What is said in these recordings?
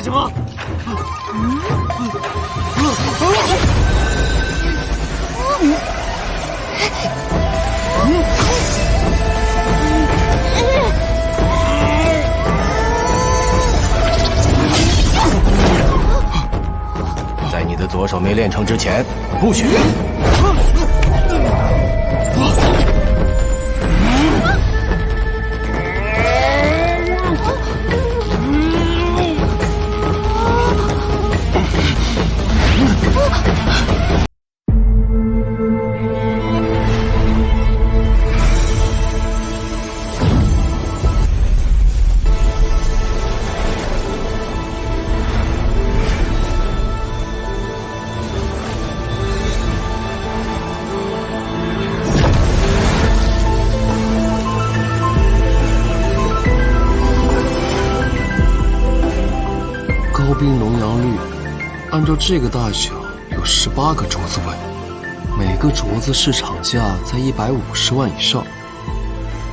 不行吗？在你的左手没练成之前，不许。高冰农羊绿，按照这个大小，有18个镯子位，每个镯子市场价在150万以上。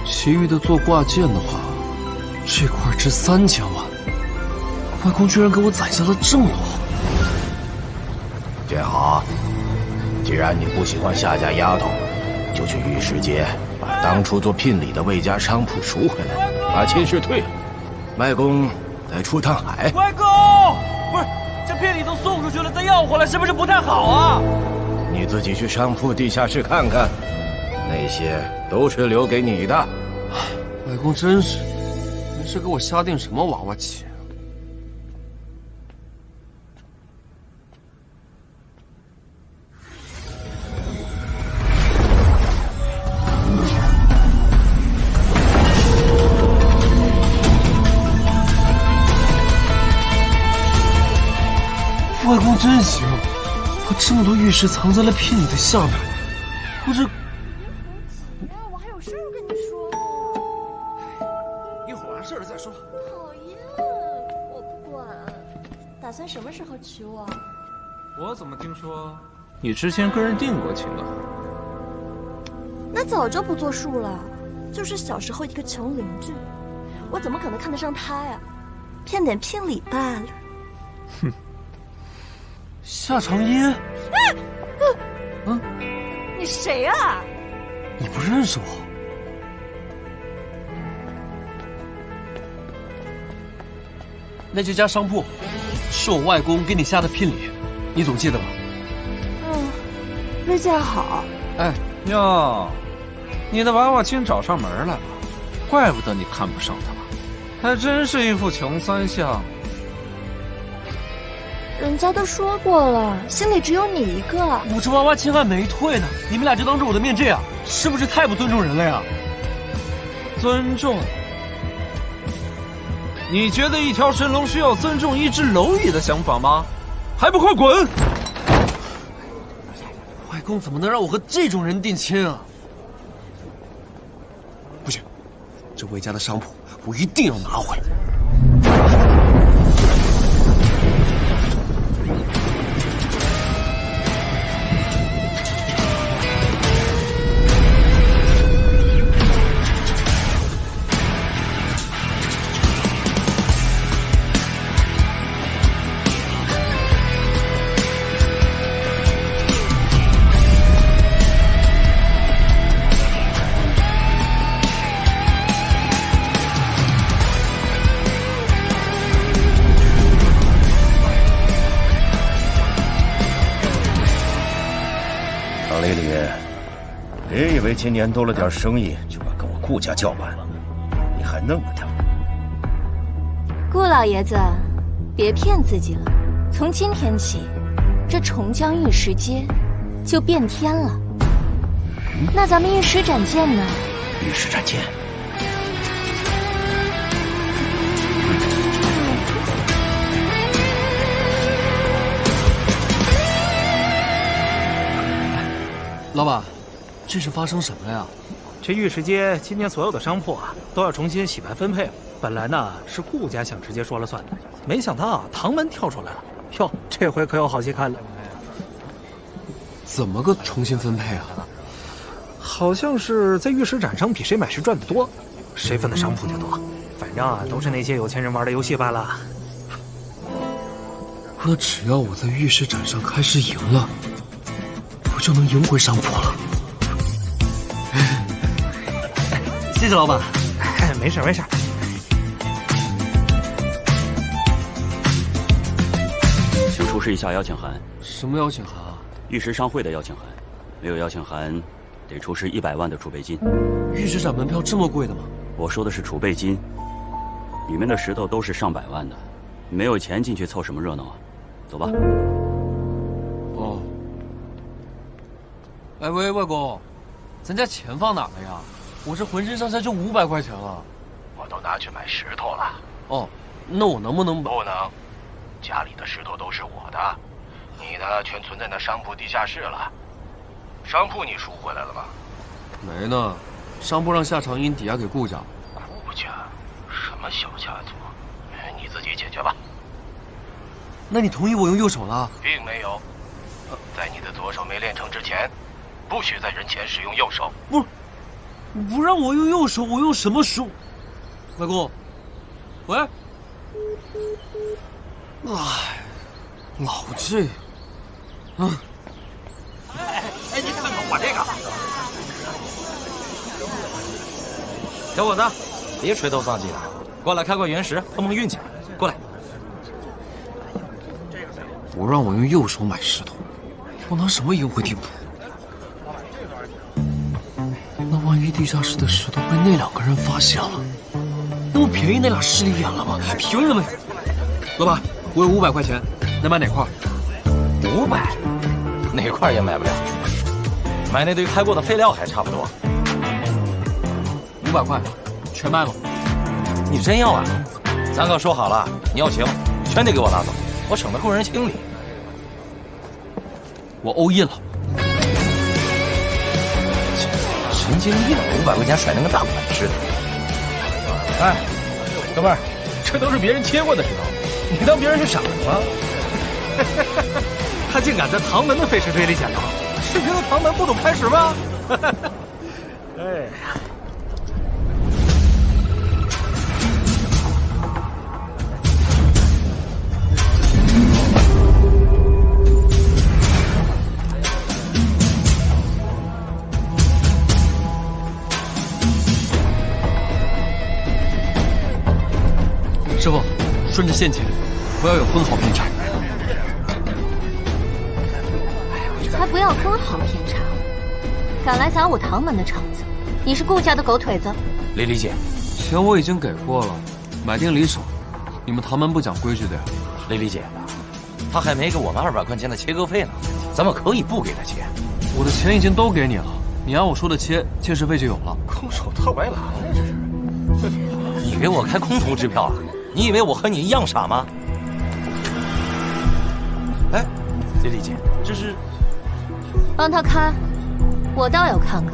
其余的做挂件的话，这块值3000万。外公居然给我攒下了这么多。建豪，既然你不喜欢夏家丫头，就去玉石街把当初做聘礼的魏家商铺赎回来，把亲事退了。外公再出趟海。外公，不是，这聘礼都送出去了，再要回来是不是不太好啊？你自己去商铺地下室看看，那些都是留给你的。外公真是，没事给我瞎订什么娃娃机？外公真行，把这么多玉石藏在了聘礼的下面，我这……我还有事儿跟你说呢。一会儿完事了再说。讨厌，我不管。打算什么时候娶我？我怎么听说你之前跟人定过情啊？那早就不作数了，就是小时候一个穷邻居，我怎么可能看得上他呀？骗点聘礼罢了。哼。夏长烟，你谁啊？你不认识我？那这家商铺是我外公给你下的聘礼，你总记得吧？魏建好。哎哟，你的娃娃亲找上门来了，怪不得你看不上他，还真是一副穷酸相。人家都说过了，心里只有你一个。我这娃娃亲还没退呢，你们俩就当着我的面这样，是不是太不尊重人了呀？尊重？你觉得一条神龙需要尊重一只蝼蚁的想法吗？还不快滚！外公怎么能让我和这种人定亲啊？不行，这魏家的商铺我一定要拿回来。李李，别以为今年多了点生意就把跟我顾家叫板了，你还弄不掉。顾老爷子，别骗自己了。从今天起，这重江玉石街就变天了。那咱们玉石展见呢？玉石展见。老板，这是发生什么呀？这玉石街今年所有的商铺啊，都要重新洗牌分配了。本来呢是顾家想直接说了算的，没想到啊唐门跳出来了。哟，这回可有好戏看了。怎么个重新分配啊？好像是在玉石展上比谁买谁赚的多，谁分的商铺就多。反正啊都是那些有钱人玩的游戏罢了。那只要我在玉石展上开市赢了，我就能赢回商铺了。谢谢老板。没事没事。请出示一下邀请函。什么邀请函啊？玉石商会的邀请函，没有邀请函，得出示100万的储备金。玉石展门票这么贵的吗？我说的是储备金，里面的石头都是上百万的，没有钱进去凑什么热闹啊？走吧。哦。哎喂，外公，咱家钱放哪了呀？我这浑身上下就500块钱了。我都拿去买石头了。哦，那我能不能把？不能，家里的石头都是我的，你的全存在那商铺地下室了。商铺你赎回来了吗？没呢，商铺让夏长英抵押给顾家。顾家？什么小家族？你自己解决吧。那你同意我用右手了？并没有，在你的左手没练成之前，不许在人前使用右手。不让我用右手，我用什么赎？外公，喂。哎，老这，哎，你看看我这个，小伙子，别垂头丧气了，过来开块原石，碰碰运气。过来。不让我用右手买石头，我拿什么赢回地铺？那万一地下室的石头被那2个人发现了，那不便宜那俩势利眼了吗？凭什么？老板，我有500块钱，能买哪块？500，哪块也买不了，买那堆开过的废料还差不多。500块，全卖了。你真要啊？咱可说好了，你要行，全得给我拿走，我省得雇人清理。我欧印了。神经病，500块钱甩那个大款似的。哎，哥们儿，这都是别人切过的石头，你当别人是傻子吗？他竟敢在唐门的废石堆里捡到，是觉得唐门不懂开石吗？哎。师傅，顺着线前，不要有分毫偏差。才不要分毫偏差！敢来砸我唐门的场子，你是顾家的狗腿子。李丽姐，钱我已经给过了，买定离手。你们唐门不讲规矩的呀？丽丽姐，他还没给我们200块钱的切割费呢，咱们可以不给他切。我的钱已经都给你了，你按我说的切，切实费就有了。空手套白狼呀，这是！你给我开空头支票啊？你以为我和你一样傻吗？哎，丽丽姐，这是帮他开，我倒要看看，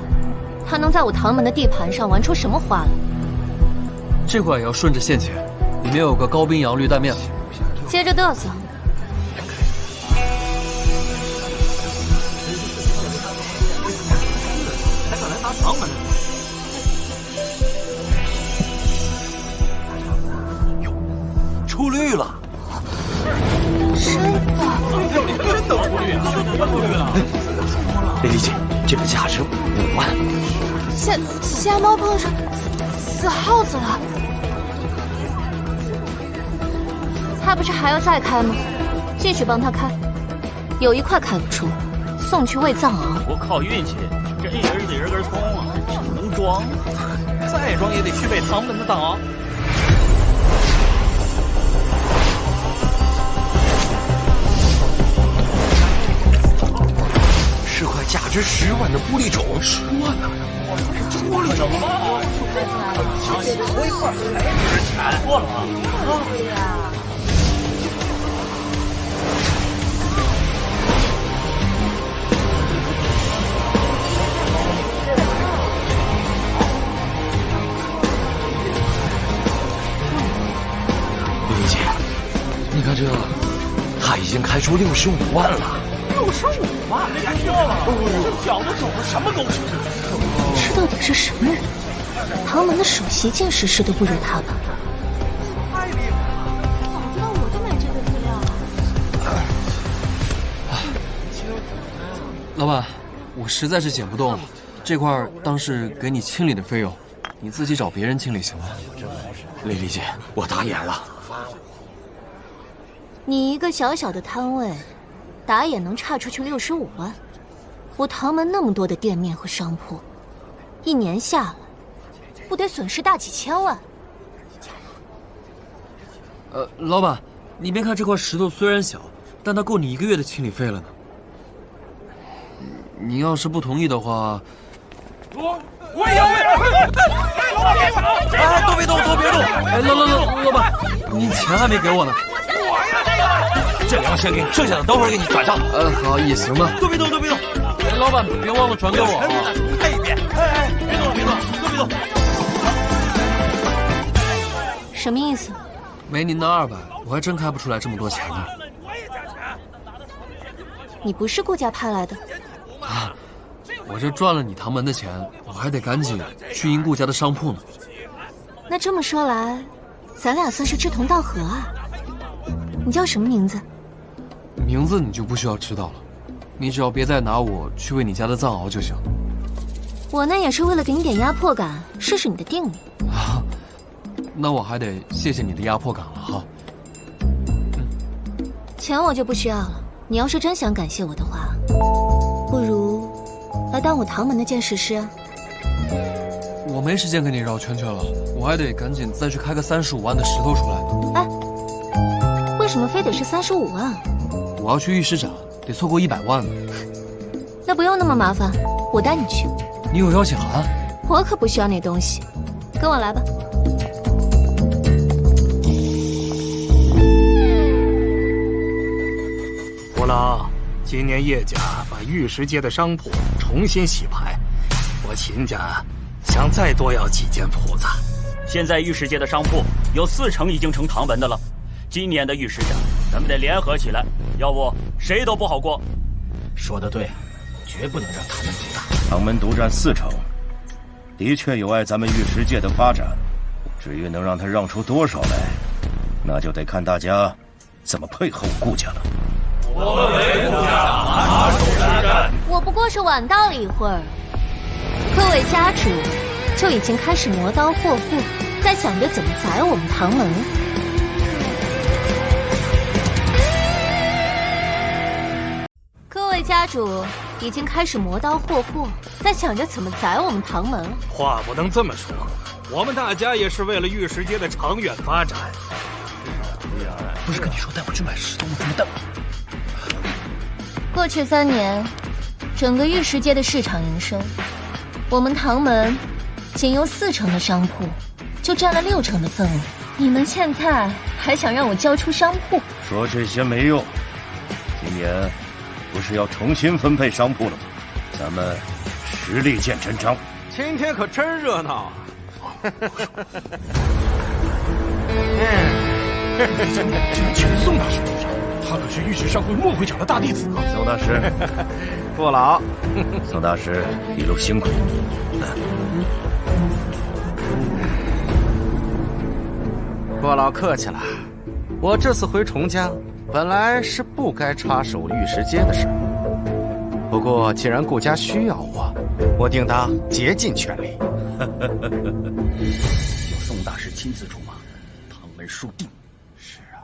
他能在我唐门的地盘上玩出什么花来。这块也要顺着线前，里面有个高冰洋绿带面。接着嘚瑟。还敢来砸唐门？出绿了！真的？真的出绿啊！丽丽姐，这个价值5万。瞎猫碰上死耗子了，他不是还要再开吗？继续帮他开，有一块开不出，送去喂藏獒。不靠运气，真人得人根葱啊！只能装，再装也得去喂唐门的藏獒。是块价值10万的玻璃种，10万呢！玻璃种吗？多一块还值钱，错了吗？对呀。丽丽姐，你看这，他已经开出65万了。65万，别说了，这小子走的什么狗屎？这到底是什么人？唐门的首席剑士师都不如他吧？太厉害了！早知道我就买这个资料了。老板，我实在是捡不动了，这块当是给你清理的费用，你自己找别人清理行吗？丽丽姐，我打眼了。你一个小小的摊位，打眼能差出去65万？我唐门那么多的店面和商铺，一年下来，不得损失大几千万？老板，你别看这块石头虽然小，但它够你1个月的清理费了呢。你要是不同意的话，我也要，老板别管！哎，都别动，都别动！哎，老板，你钱还没给我呢。我呀，这2先给你，剩下的等会儿给你转账。好，也行吧。都别动，都别动！哎，老板别忘了转给我啊！再一遍，别动，别动，都别动！什么意思？没您的200，我还真开不出来这么多钱呢。你不是顾家派来的？啊，我这赚了你唐门的钱，我还得赶紧去赢顾家的商铺呢。那这么说来，咱俩算是志同道合啊。你叫什么名字？名字你就不需要知道了，你只要别再拿我去喂你家的藏獒就行。我呢也是为了给你点压迫感，试试你的定力。啊，那我还得谢谢你的压迫感了哈。钱我就不需要了，你要是真想感谢我的话，不如来当我唐门的剑士师啊。我没时间跟你绕圈圈了，我还得赶紧再去开个35万的石头出来呢。哎，为什么非得是35万？我要去玉石展，得凑够100万呢。那不用那么麻烦，我带你去。你有邀请函？我可不需要那东西，跟我来吧。伯老，今年叶家把玉石街的商铺重新洗牌，我秦家想再多要几间铺子。现在玉石街的商铺有4成已经成唐门的了，今年的玉石展咱们得联合起来，要不谁都不好过。说得对，绝不能让他们独大。唐门独占4成，的确有碍咱们玉石界的发展。至于能让他让出多少来，那就得看大家怎么配合我顾家了。我为顾家马首是瞻。我不过是晚到了一会儿，各位家主就已经开始磨刀霍霍，在想着怎么宰我们唐门。各位家主已经开始磨刀霍霍，在想着怎么宰我们唐门。话不能这么说，我们大家也是为了玉石街的长远发展。不是跟你说带我去买石头吗？怎么带？过去3年，整个玉石街的市场营收，我们唐门仅由4成的商铺，就占了6成的份额。你们现在还想让我交出商铺？说这些没用，今年不是要重新分配商铺了吗？咱们实力见真章。今天可真热闹啊！竟然请宋大师出场，他可是玉石商会莫会长的大弟子啊！宋大师，不老，宋大师一路辛苦。郭老客气了，我这次回重江，本来是不该插手玉石街的事，不过既然顾家需要我定当竭尽全力。有宋大师亲自出马，唐门输定。是啊。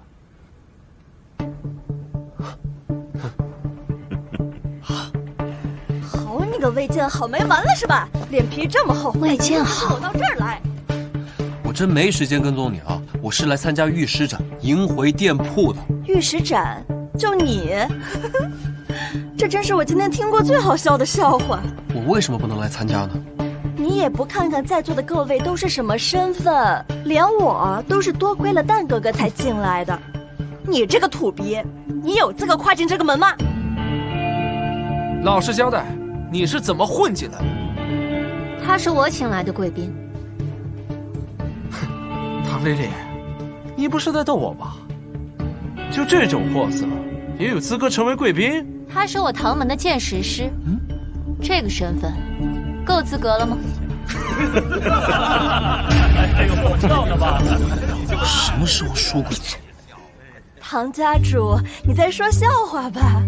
好你个魏建好，没完了是吧？脸皮这么厚，魏建好，我到这儿来。我真没时间跟踪你啊！我是来参加玉石展，赢回店铺的。玉石展，就你，这真是我今天听过最好笑的笑话。我为什么不能来参加呢？你也不看看在座的各位都是什么身份，连我都是多亏了蛋哥哥才进来的。你这个土鳖，你有资格跨进这个门吗？老实交代，你是怎么混进来的？他是我请来的贵宾。唐丽丽，你不是在逗我吧？就这种货色，也有资格成为贵宾？他是我唐门的剑石师，这个身份够资格了吗？哎呦，我跳了吧！什么时候说过？唐家主，你在说笑话吧？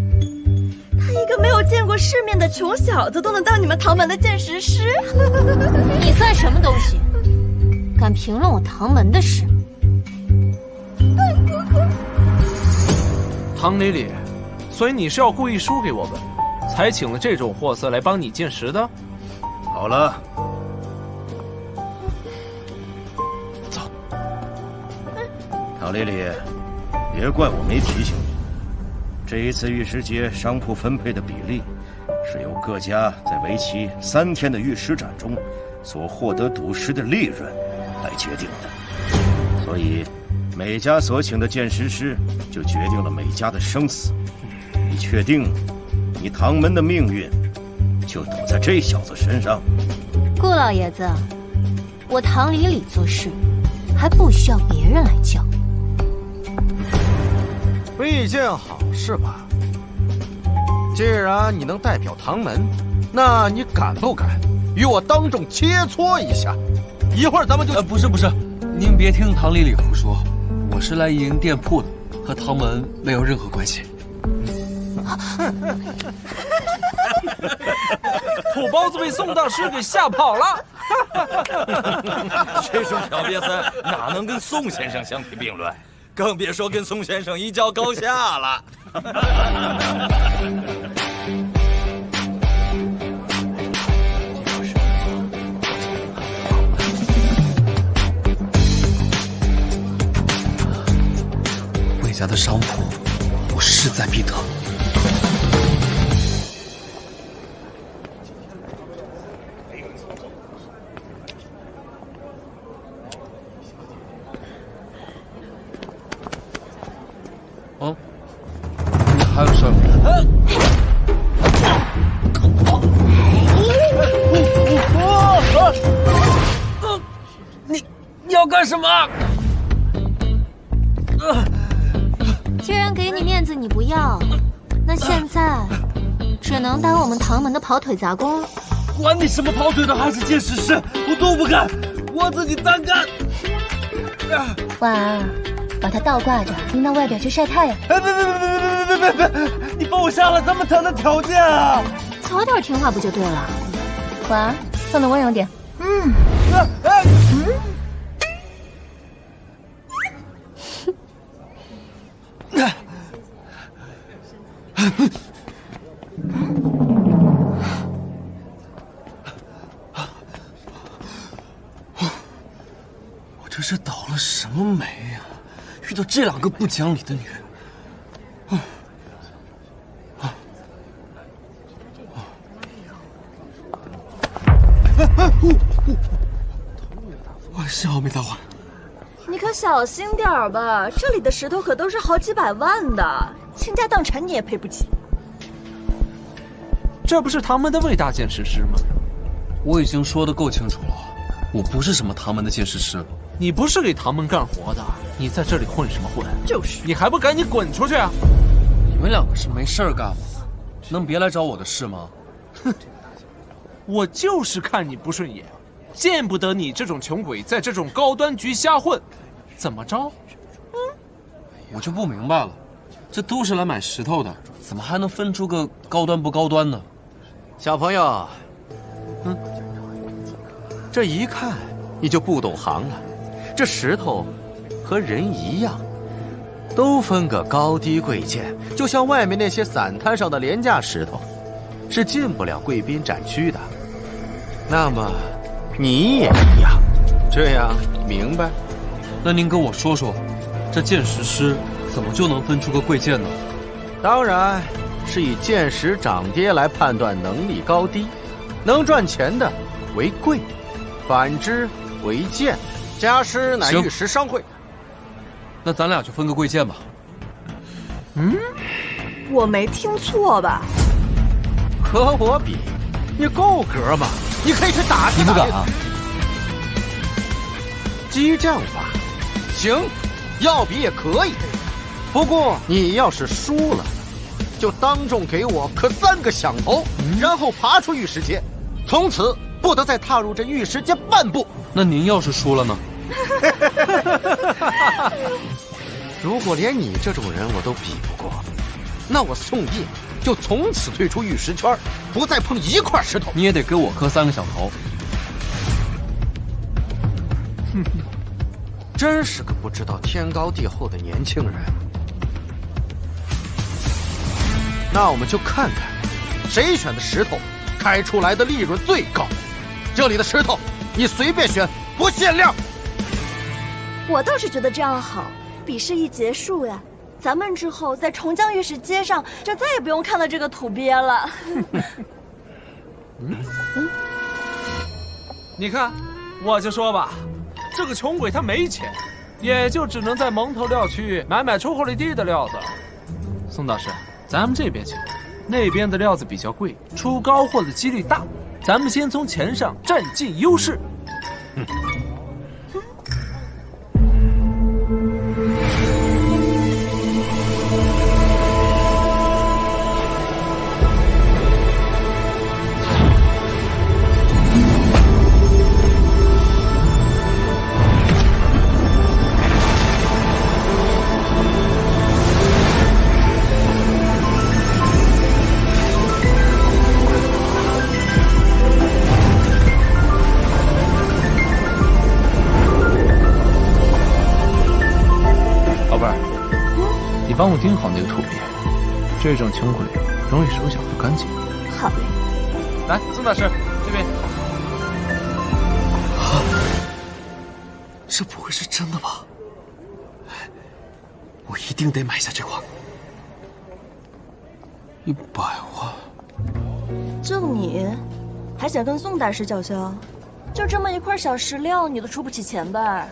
他一个没有见过世面的穷小子都能当你们唐门的剑识师？你算什么东西？敢评论我唐门的事？唐理理，所以你是要故意输给我们，才请了这种货色来帮你见识的？好了，走。唐理理，别怪我没提醒你，这一次玉石节商铺分配的比例，是由各家在为期3天的玉石展中所获得赌石的利润来决定的，所以每家所请的剑识师就决定了每家的生死。你确定你唐门的命运就赌在这小子身上？顾老爷子，我唐理理做事还不需要别人来教。是一件好事吧？既然你能代表唐门，那你敢不敢与我当众切磋一下？一会儿咱们就……不是，您别听唐理理胡说，我是来营店铺的，和唐门没有任何关系。土包子被宋大师给吓跑了。这种小瘪三哪能跟宋先生相提并论？更别说跟宋先生一较高下了。魏家的商铺，我势在必得。哦，你还有事儿？你要干什么？既然给你面子你不要，那现在只能当我们唐门的跑腿杂工了。管你什么跑腿的还是剑识师，我都不干，我自己单干。婉儿，把它倒挂着，拎到外边去晒太阳。别！你把我下了这么谈的条件啊！早点听话不就对了？婉儿，放得温柔点。我这是倒了什么霉呀？遇到这2个不讲理的女人。幸好没打坏。你可小心点儿吧，这里的石头可都是好几百万的，倾家荡产你也赔不起。这不是唐门的魏大剑识师吗？我已经说得够清楚了，我不是什么唐门的剑识师。你不是给唐门干活的，你在这里混什么混？就是，你还不赶紧滚出去啊！你们2个是没事儿干吗？能别来找我的事吗？哼，我就是看你不顺眼，见不得你这种穷鬼在这种高端局瞎混，怎么着？我就不明白了，这都是来买石头的，怎么还能分出个高端不高端呢？小朋友，这一看你就不懂行了。这石头和人一样，都分个高低贵贱，就像外面那些散摊上的廉价石头，是进不了贵宾展区的。那么你也一样，这样明白？那您跟我说说，这剑识师怎么就能分出个贵贱呢？当然是以剑识涨跌来判断能力高低，能赚钱的为贵，反之为贱。家师乃玉石商会，那咱俩就分个贵贱吧。我没听错吧？和我比，你够格吗？你可以去打听。你不敢啊？激将法，行，要比也可以。不过你要是输了，就当众给我磕3个响头，然后爬出玉石阶，从此不得再踏入这玉石阶半步。那您要是输了呢？如果连你这种人我都比不过，那我宋叶就从此退出玉石圈，不再碰一块石头。你也得给我磕3个响头。哼，真是个不知道天高地厚的年轻人。那我们就看看，谁选的石头开出来的利润最高。这里的石头你随便选，不限量。我倒是觉得这样好，比试一结束呀，咱们之后在重江玉石街上就再也不用看到这个土鳖了。你看，我就说吧，这个穷鬼他没钱，也就只能在蒙头料区买出货率低的料子。宋大师，咱们这边请，那边的料子比较贵，出高货的几率大。咱们先从钱上占尽优势。你帮我盯好那个土鳖，这种穷鬼容易手脚不干净。好嘞。来，宋大师这边。这不会是真的吧？我一定得买下这块。100万。就你，还想跟宋大师叫嚣？就这么一块小石料，你都出不起钱吧？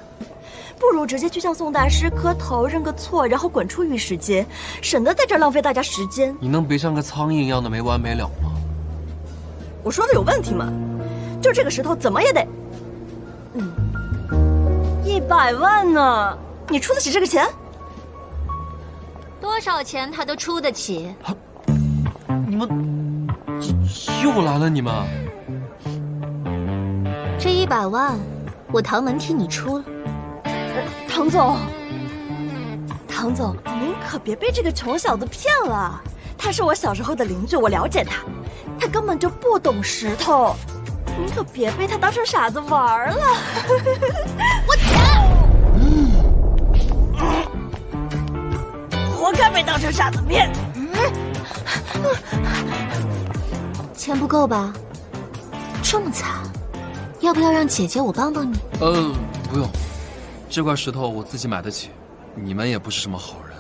不如直接去向宋大师磕头认个错，然后滚出玉石街，省得在这浪费大家时间。你能别像个苍蝇一样的没完没了吗？我说的有问题吗？就这个石头怎么也得，100万呢？你出得起这个钱？多少钱他都出得起。你们又来了，你们。这100万，我唐门替你出了。唐总，您可别被这个穷小子骗了。他是我小时候的邻居，我了解他，他根本就不懂石头，您可别被他当成傻子玩了。我活该被当成傻子骗。钱不够吧？这么惨，要不要让姐姐我帮帮你？不用。这块石头我自己买得起，你们也不是什么好人。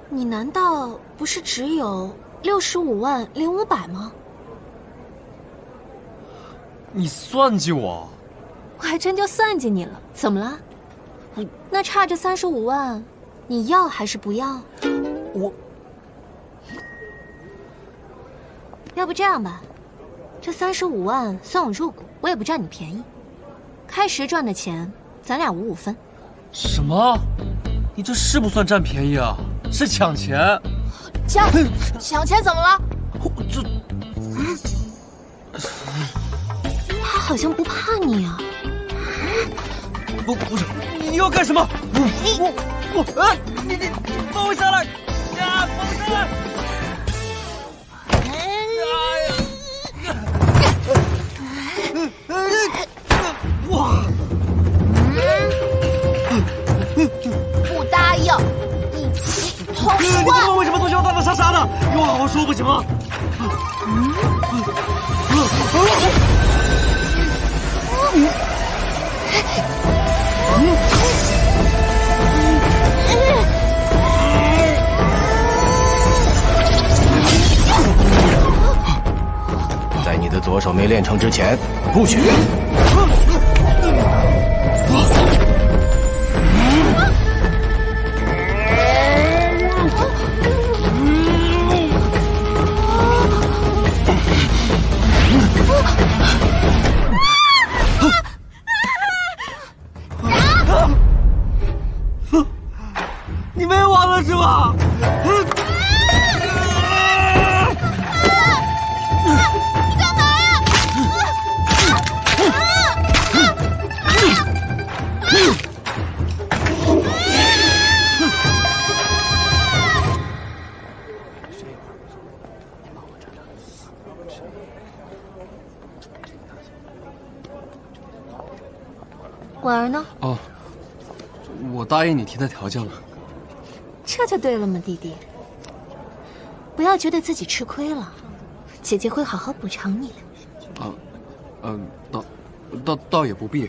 你难道不是只有65万零500吗？你算计我？我还真就算计你了，怎么了？那差这35万，你要还是不要？要不这样吧，这35万算我入股，我也不占你便宜。开石赚的钱，咱俩5-5分。什么？你这是不算占便宜啊，是抢钱。抢钱怎么了？他好像不怕你啊。不是，你要干什么？你放我下来！呀，放我下来！哇！不答应，一起通关。你他妈为什么总是要打打杀杀的？有我好好说不行吗？在你的左手没练成之前，不许。你没完了是吧？你干嘛呀？婉儿呢？哦，我答应你替她调教了。这就对了嘛，弟弟。不要觉得自己吃亏了，姐姐会好好补偿你的。倒也不必。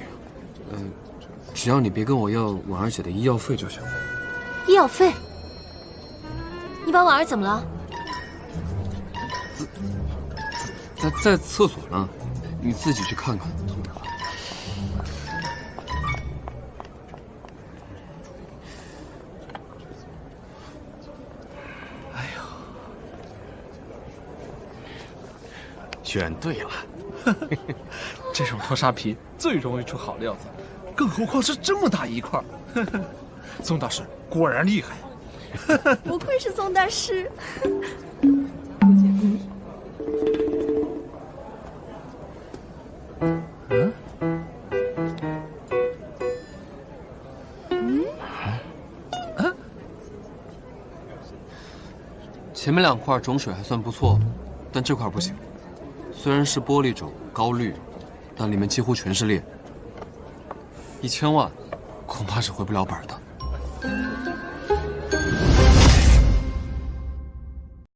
只要你别跟我要婉儿姐的医药费就行。医药费？你把婉儿怎么了？在厕所呢，你自己去看看。哎呦，选对了。这种脱沙皮最容易出好料子，更何况是这么大一块。宋大师果然厉害。不愧是宋大师。前面2块种水还算不错，但这块不行。虽然是玻璃种高绿，但里面几乎全是裂。1000万，恐怕是回不了本的。